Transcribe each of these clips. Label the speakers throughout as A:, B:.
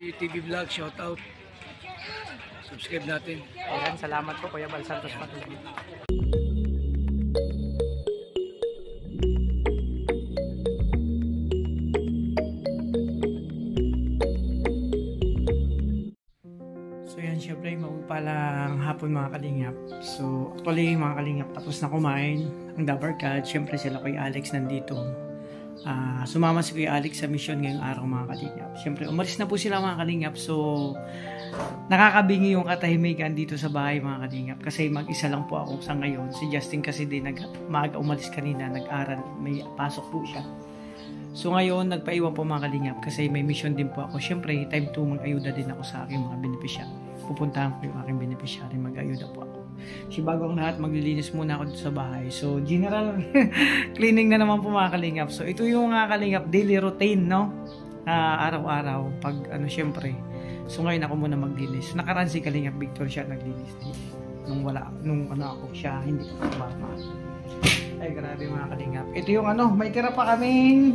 A: TV Vlog, shout out. Subscribe natin.
B: Ayan, salamat po Kuya Bal Santos Patuloy. So yan, syempre mabupalang hapon mga kalingap. So actually mga kalingap, tapos na kumain ang Dabarkad. Syempre sila Kuya Alex nandito. Sumama si Kuya Alex sa mission ngayong araw mga kalingap. Syempre umalis na po sila mga kalingap. So nakakabingi yung katahimikan dito sa bahay mga kalingap. Kasi mag-isa lang po ako sa ngayon. Si Justin kasi din maaga umalis kanina, nag-aral, may pasok po siya. So ngayon, nagpaiwan po mga kalingap kasi may mission din po ako. Siyempre, time to mag-ayuda din ako sa aking mga beneficiary. Pupuntahan ko yung aking beneficiary, mag-ayuda po ako. So bago ang lahat, maglilinis muna ako dito sa bahay. So general cleaning na naman po mga kalingap. So ito yung mga kalingap daily routine, no? Araw-araw, pag siyempre. So ngayon ako muna maglinis. Nakaraan si Kalingap Victor siya naglinis. Nung ako siya, hindi ko mama. Ay grabe mga kalingap. Ito yung may tira pa kaming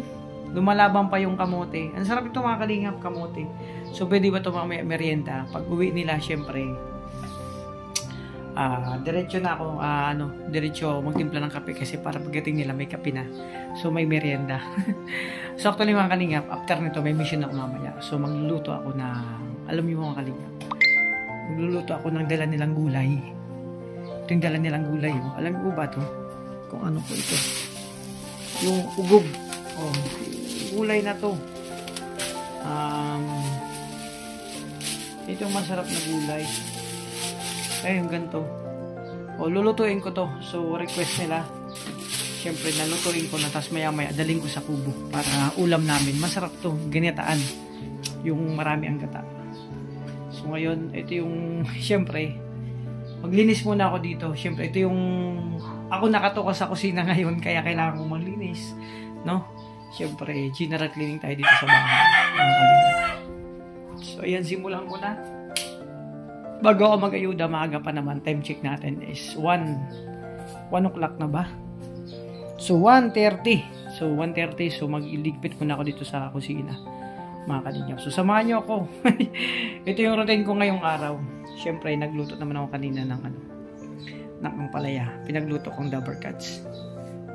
B: lumalaban pa yung kamote. Ang sarap ito mga kalingap, kamote. So pwede ba ito mga merienda? Pag uwi nila, syempre, diretso na ako, diretso magtimpla ng kape kasi para pagdating nila may kape na. So may merienda. So actually mga kalingap, after nito may mission ako mamaya. So magluluto ako alam niyo mga kalingap, magluluto ako ng dala nilang gulay. Ito yung dala nilang gulay. Alam niyo ba ito? Kung ano po ito? Yung ugog. Gulay na to. Ito yung masarap na gulay. Ay, yung ganito. Lulutuin ko to. So, request nila. Siyempre, nalutuin ko na. Tapos maya-maya, daling ko sa kubo. Para ulam namin. Masarap to. Ganitaan. Yung marami ang gata. So, ngayon, ito yung, siyempre, maglinis muna ako dito. Siyempre, ito yung, ako nakatoka sa kusina ngayon. Kaya kailangan kong maglinis. No? Siyempre, general cleaning tayo dito sa bahay. So, ayan, simulan ko na. Bago ako mag-ayuda, maaga pa naman. Time check natin is 1 o'clock na ba? So, 1:30. So, 1:30. So, mag-iligpit muna ako dito sa kusina. Mga kalingap. So, samahan nyo ako. Ito yung routine ko ngayong araw. Siyempre, nagluto naman ako kanina ng ampalaya. Pinagluto kong Dabarkads.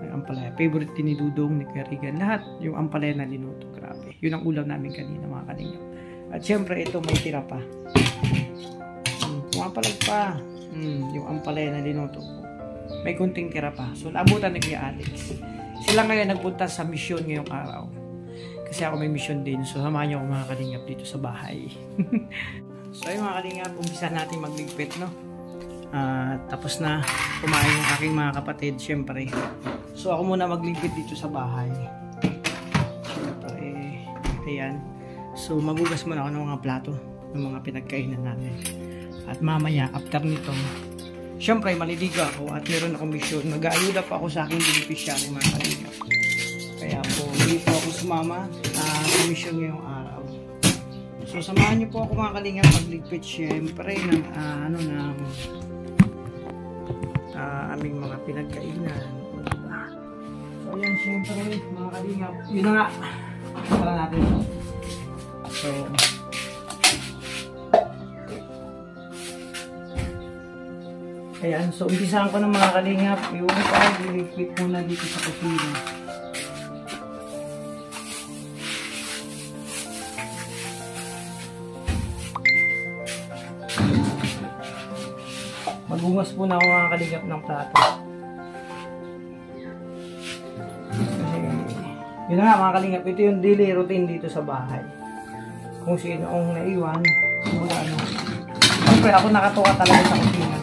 B: Ng ampalaya. Favorite din ni Dudong, ni Karigan. Lahat yung ampalaya na linuto. Grabe. Yun ang ulam namin kanina mga kalingap. At siyempre, ito may tira pa. Pumapalag pa. Yung ampalaya na linuto ko. May kunting tira pa. So, naabutan ni Kuya Alex. Sila ngayon nagpunta sa mission ngayong araw. Kasi ako may mission din. So, samahan niyo ako mga kalingap dito sa bahay. So, ayun mga kalingap, umpisa natin magligpit, no? Tapos na kumain yung aking mga kapatid, syempre. So, ako muna magligpit dito sa bahay. Syempre, ayan. So, magugas muna ako ng mga plato ng mga pinagkainan natin. At mamaya, after nito, syempre, maliligo ako at meron akong mission. Mag-aayuda pa ako sa aking beneficiary mga kalingap. Kaya po, dito ako sumama sa mission ngayong araw. So, samahan niyo po ako mga kalingap magligpit syempre ng aming mga pinagkainan. So, ayan syempre mga kalingap. Yun na nga. Tara natin. So, ayan. So, umpisahan ko ng mga kalingap. Iwan ko pa ako ligpit muna dito sa kusina. Magungas muna ako mga kalingap ng plato. Yun na nga mga kalingap, ito yung daily routine dito sa bahay. Kung sino ang naiwan, siyempre ako nakatuka talaga sa kusina.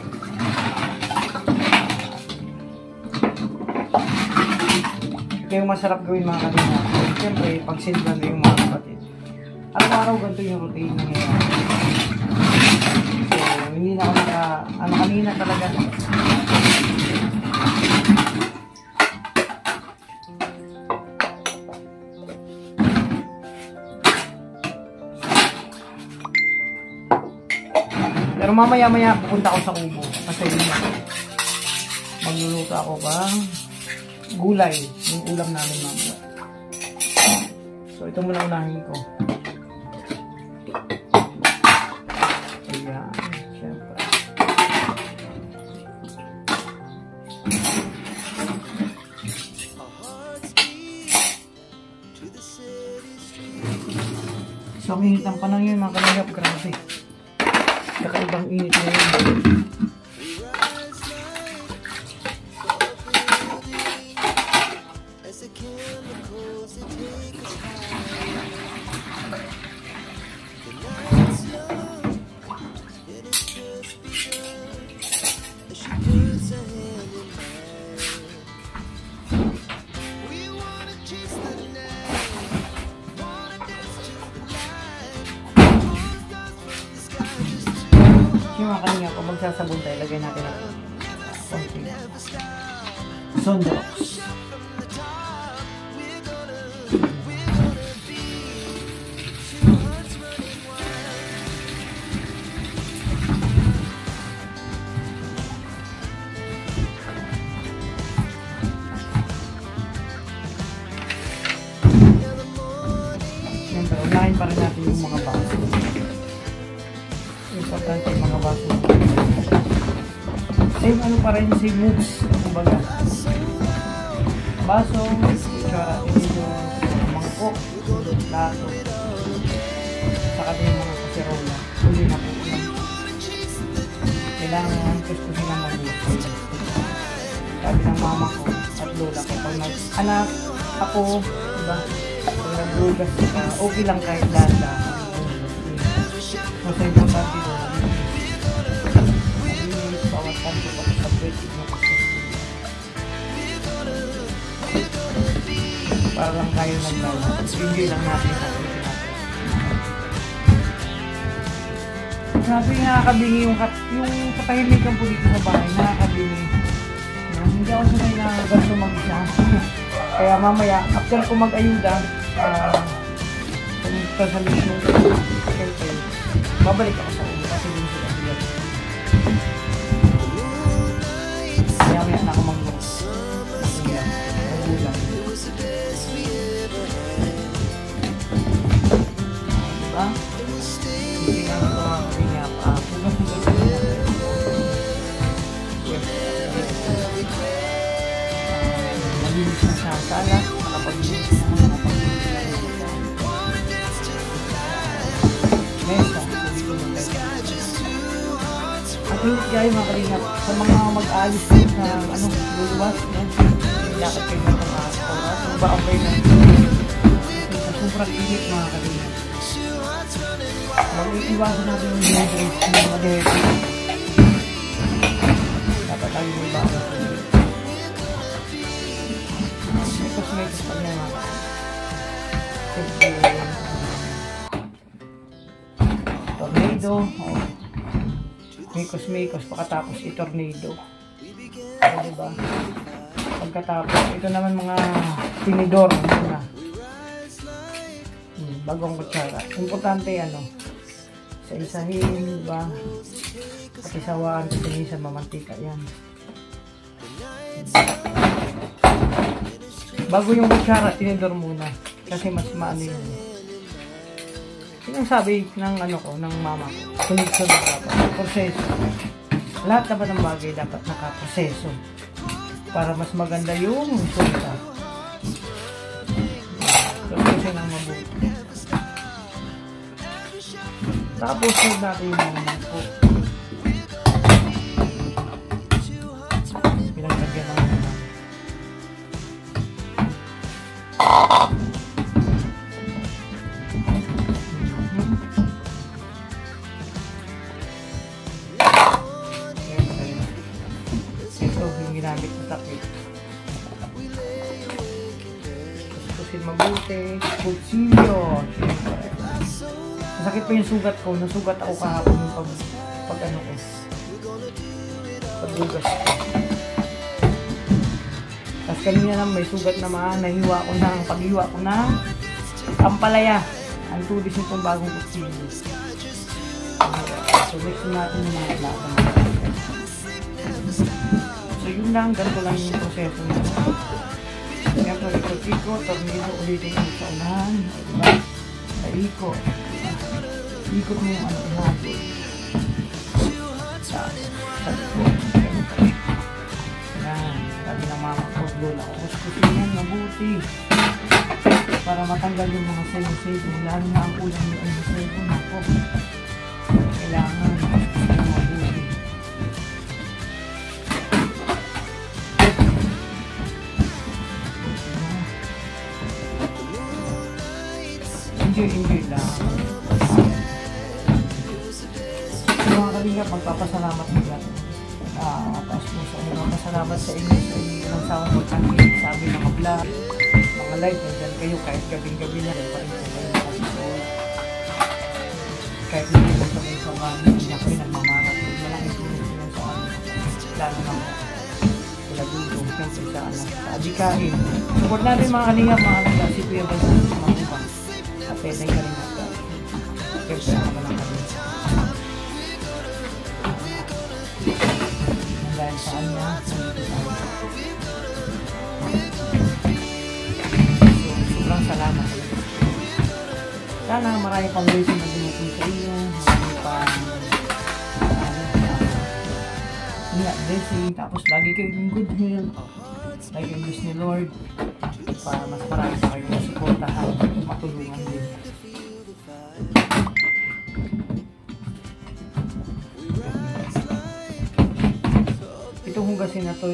B: Ito yung masarap gawin mga kalingap. Siyempre, pagsilban na yung mga kapatid. Araw-araw ganito yung routine ngayon. Hindi na ako kanina talaga. Pero mamaya-maya pupunta ako sa kubo. Kasi magluluto ako pang gulay. Yung ulam namin mamaya. So ito muna unahin ko. Sobrang init ng panahon yun mga kalingap. Grabe. Kakaibang init na yun. Yung mga kanina, kung magsasabon tayo, lagay natin ang konting Sonrox. Siyempre, unahin pa rin natin yung mga baso. Importante yung mga baso. Same ano pa rin, same moves. Kumbaga, baso, kutsara, tinidor, mangkok, laso, saka din yung mga kaserola. Huli na po. Kailangan gusto sila mag-uwi. Sabi ng mama ko at lola ko, pag nag-anak ako, diba, pag nag-ugas ka, okay lang kahit lasa. Kasi importante doon, malinis, bawat kanto pa sa pwede mo kasi. Para lang kayo naglala. Enjoy lang natin sa pwede natin. Sabi nakakabingi yung katahimikan po dito sa bahay, nakakabingi. Hindi ako sanay na ganito mag-isa. Kaya mamaya, after ko mag-ayuda, pumunta sa mission ko, siyempre, babalik ako sa ulo kasi din sila sila. Kaya may anak ko mag-ulang. Diba? Hindi nga ito mga kanya pa. Pugas-pugas ko na. Malinis na siya ang salat. Nakapag-linis na. Mesa. At yun guys mga kalingap, sa mga mag-aalis din sa luluwas, lakad kayo ng mga oras, so ba okay na sa sobrang init mga kalingap. Mag-iiwasan natin yung dehydrate ng mga dehydrate. Dapat tayo may baon. May cosmetics pa niya mga tornado. Mikos-mikos pakatapos i-tornado. So, diba? Pagkatapos, ito naman mga tinidor na bagong kutsara. Importante sa isahin, diba? At isawaan kasi sa mamantika yan. Bago yung kutsara, tinidor muna. Kasi mas maano yun. Yung sabi ng ng mama ko, sunod-sunod dapat, proseso. Lahat dapat ng bagay dapat nakaproseso para mas maganda yung resulta. Proseso ng mabuti. Tapos sunod natin yung mga mangkok. Pinaglagyan ng mga ginamit na takip. Tusin mabuti. Kutsilyo. Masakit pa yung sugat ko. Nasugat ako kahapon yung pag-ano ko. Pagbugas ko. Tapos kanina naman may sugat naman. Nahiwa ko ng paghiwa ko ng ampalaya. Ang tulis nitong bagong kutsilyo. So mix natin yung mga laban. So yun lang, ganito lang yung proseso nito. Kaya po ikot-ikot, tornado ulitin yung sa unahan. Diba? Ikot. Ikot mo yung ihapon. Sa likod. Yan. Sabi ng mama ko, lola ko, kuskusin yan mabuti. para matanggal yung mga sebo-sebo. Lalo na ang ulam yung ano sebo na po. Kailangan mabuti. Enjoy lang. So, mga kalingap, magpapasalamat nila. Tapos po sa magpapasalamat sa inyo sa ilang sawang magkakit sa aming mga vlog, mga live, nandyan kayo kahit gabing-gabi na rin pa rin po kayo nakasuot. Kahit hindi mo sa mga kami, hindi ako yung nagmamarat. Malaking tulong sila sa amin. Lalo na po. Sila dulong, siyempre sa adikain. Support natin mga kalingap, mga kalingap, si Kuya Bansa, sa mga ibang. At pwede ka rin natin. Siyempre ako na lang kami. Dahil sa kanya, nandito tayo. So, sobrang salamat. Sana marami pang blessing na dumating sa inyo. Marami pang blessing. Tapos lagi kayo yung good health. Lagi yung bless ni Lord. Para mas marami pa kayo na supportahan. Matulungan din. Itong hugasin na to,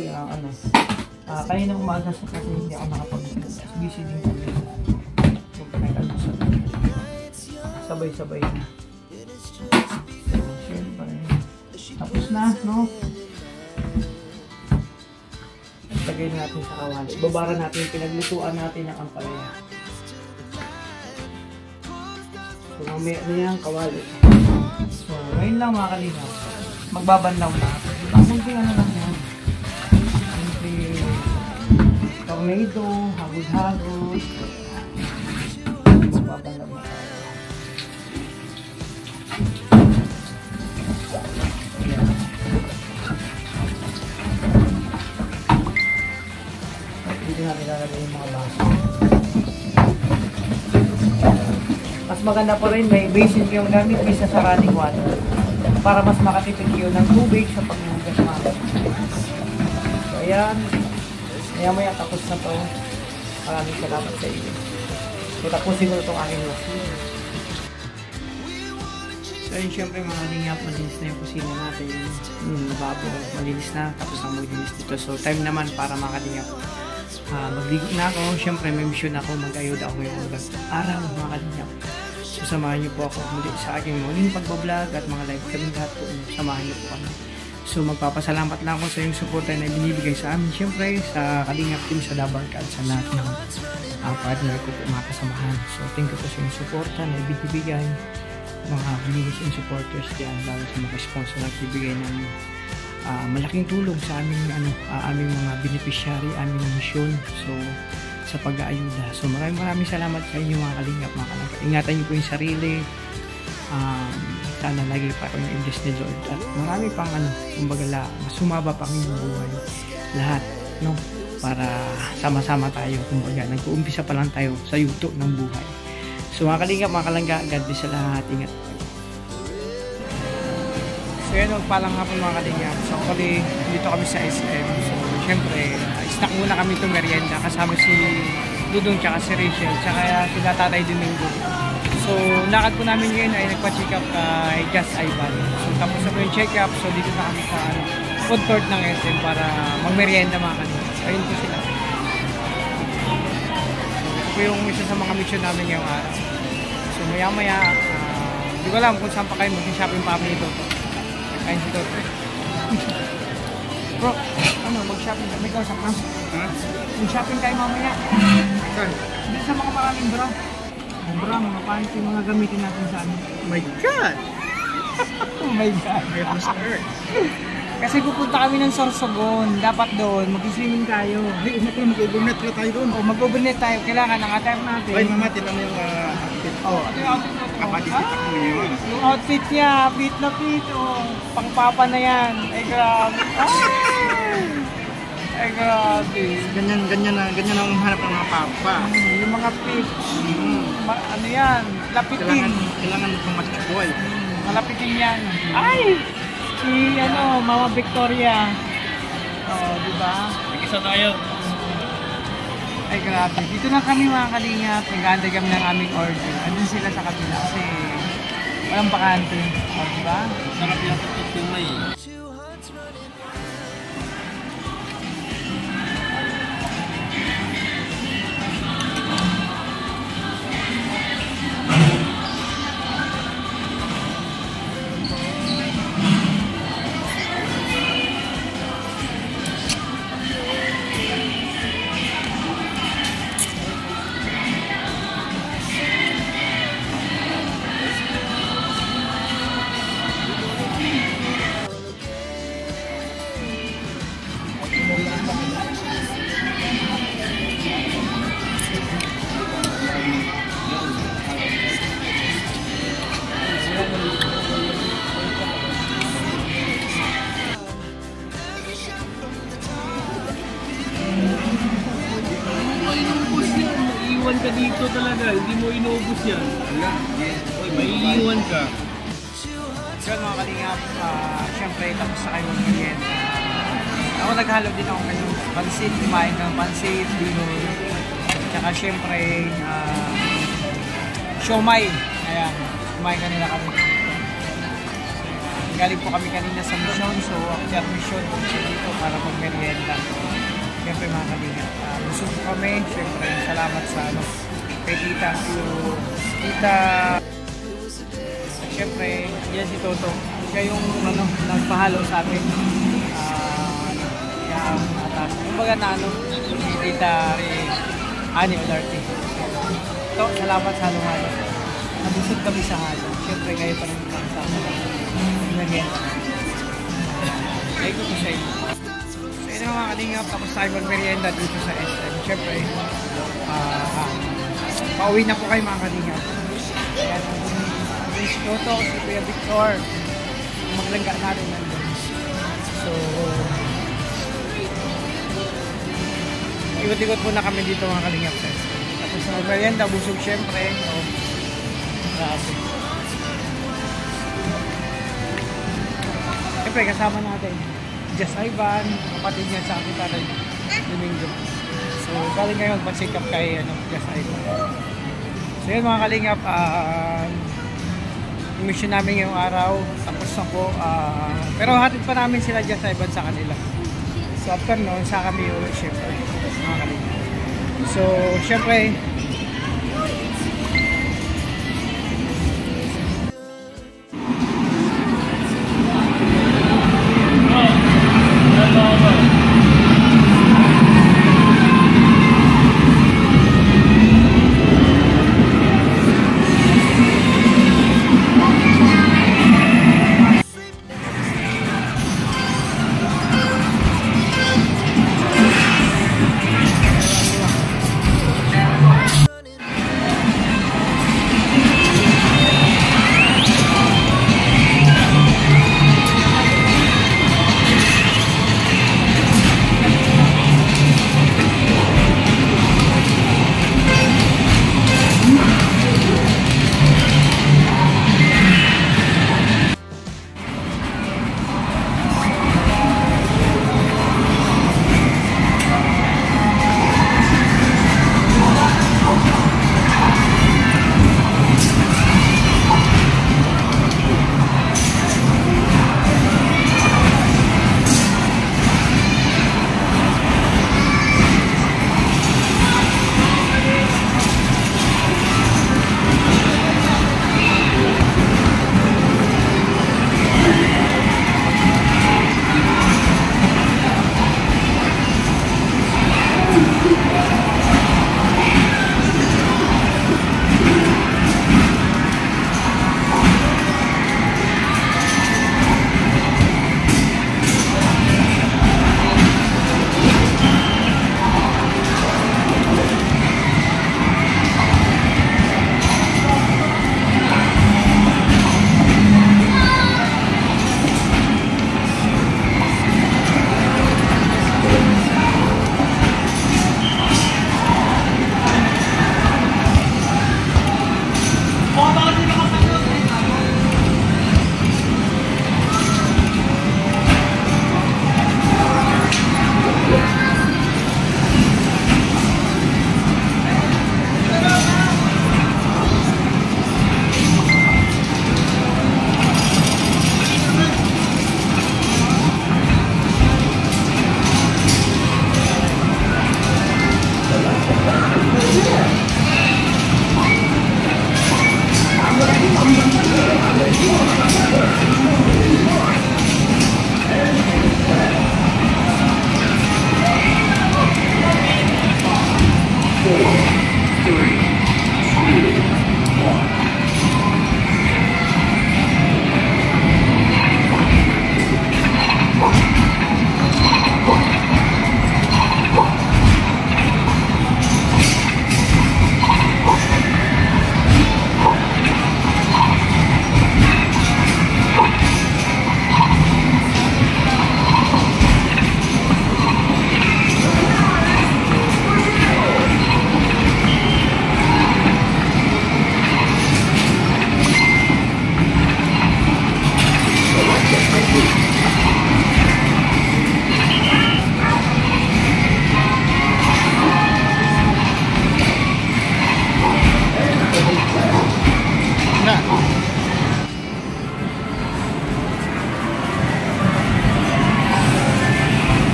B: kanina umaga sa kasi hindi ako nakapag-hugas. Busy din ko din. Yung pinag-alusap. Sabay-sabay na. So, syempre. Tapos na, no? Lagay natin sa kawali. Babara natin yung pinaglutuan natin ng ampalaya. So, mamaya na yan, kawali. So, ngayon lang mga kalingap. Magbabanlaw na ako. Simple ano lang yan. Simple tornado, hagod-hagod. Magbabanlaw na tayo. Ayan. Dito natin lalagay yung mga baso. Mas maganda po rin, may basin yung gamit kaysa sa running water. Para mas makatipid kayo ng tubig sa paghugas natin. So, ayan. Maya-maya tapos na to. Maraming salamat sa inyo. So, tapusin ko itong aking lasing. So, yun syempre mga lingap, malinis na yung kusina natin. Lababo, malinis na. Tapos na maglinis dito. So, time naman para mga lingap. Magligo na ako. Syempre, may mission ako. Mag-ayod ako ngayong araw mga lingap. So, samahan niyo po ako muli sa aking muling pagbablog at mga live kami lahat po. Samahan niyo po kami. So, magpapasalamat lang ako sa yung suporta na binibigay sa amin. Siyempre, sa Kalingap team sa Dabarkad, sa lahat ng partner ko po, mga kasamahan. So, thank you po sa yung suporta na binibigay. Mga viewers and supporters dyan, lalo sa mga sponsor na bibigay ng malaking tulong sa aming, aming mga beneficiary, aming mission. So, sa pag-aayuda. So maraming salamat sa inyo mga kalingap, mga kalangka. Ingatan niyo po yung sarili. Sana lagi pa ako yung i-bless ni Lord. At marami pang kumbaga mas sumaba pa ang inyong buhay. Lahat, no? Para sama-sama tayo. Kumbaga, nag-uumpisa pa lang tayo sa yuto ng buhay. So mga kalingap, mga kalangka, God bless sa lahat. Ingat. So yan, magpalang hapon mga kalingap. So actually, dito kami sa SM. So syempre, snack muna kami itong merienda kasama si Dudong tsaka si Rachel tsaka sila Tatay Domingo. So lakad po namin ngayon ay nagpa-check up kay Gas Ivan. So tapos na po yung check up, so dito na kami sa food court ng SM para magmerienda mga kanina. So ayun po sila. So ito po yung isa sa mga mission namin ngayong araw. So maya maya, hindi ko alam kung saan pa kayo mag-shopping pa kami ito. Kain si Toto. Bro, mag-shopping kami ko sa pang. Mag-shopping tayo mamaya. Hindi sa mga maraming bra. Bra, mga panty, mga gamitin natin sa amin.
A: Oh my God!
B: Oh my God! Kasi pupunta kami ng Sorsogon. Dapat doon, mag-swimming tayo.
A: Ay, mag-overnight pala tayo doon.
B: Mag-overnight tayo. Kailangan ang attire natin.
A: Ay, mama, tinan mo yung outfit.
B: Ito yung outfit ko.
A: Kapatisipak mo yun.
B: Yung outfit niya, fit na fit. Pangpapa na yan. Ay, grabe. Ay, grabe.
A: Ganyan ang hanap ng mga papa.
B: Yung mga fit. Ano yan? Lapitin.
A: Kailangan ng match boy.
B: Malapitin yan. Ay! Si Mama Victoria. Di ba?
A: Nag-isa tayo.
B: Ay, grabe. Dito na kami mga kalingap. Nag-aantay kami ng aming order. Andun sila sa kabila kasi walang bakante. O, diba?
C: Sarap yung tutumay. Iwan ka dito talaga, hindi mo inubos yan. Oy, may iwan ka.
B: Yun mga kalingap, syempre tapos na kayo mag-get. Ako naghalo din ako ngayon. Pansit, kumain ng pansit, bihon. Tsaka syempre, siomay. Ayan, kumain kanila kami. Galing po kami kanina sa mission, so after mission, dito para mag-merienda. Siyempre mga kalingap, busog po kami. Siyempre, salamat sa kay tita. Tita, at siyempre, yan si Toto. Siya yung nagpahalo sa amin. Yung atas. Kumbaga na si Tita Ani Olarte. Ito, salamat sa halo-halo. Nabusog kami sa halo. Siyempre, kayo pa rin kasama. Again. Ay ko po sa inyo. So yun mga kalingap, tapos tayo mag-merienda dito sa SM. Siyempre, pauwi na po kayo mga kalingap. Ayan, si Toto, si Kuya Victor. Maglangga natin nandun. So, ikot-ikot po na kami dito mga kalingap sa SM. Tapos mag-merienda, busog siyempre. So, grabe. Siyempre, kasama natin Jess Ivan, kapatid niya sa akin para Domingo. So, galing ngayon mag-check up kay Jess Ivan. So, yun mga kalingap, yung mission namin ngayong araw, tapos na po. Pero hatid pa namin sila Jess Ivan sa kanila. So, after noon, sa kami ulit, syempre, mga kalingap. So, syempre,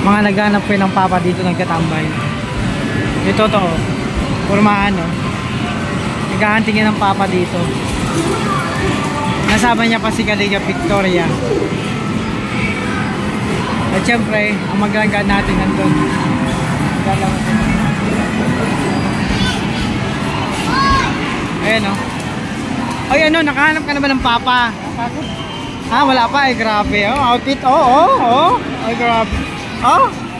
B: Mga naghanap ko ng papa dito nagkatambay. Ito to, pormahan no. Naghahantingin ng papa dito. Nasama niya pa si Kalinga Victoria. At syempre, ang maglanggan natin nandun. Ayan o. Ay ano, nakahanap ka na ba ng papa? Ah, wala pa, ay grabe oh. Outfit, oh. Ay grabe. Oh.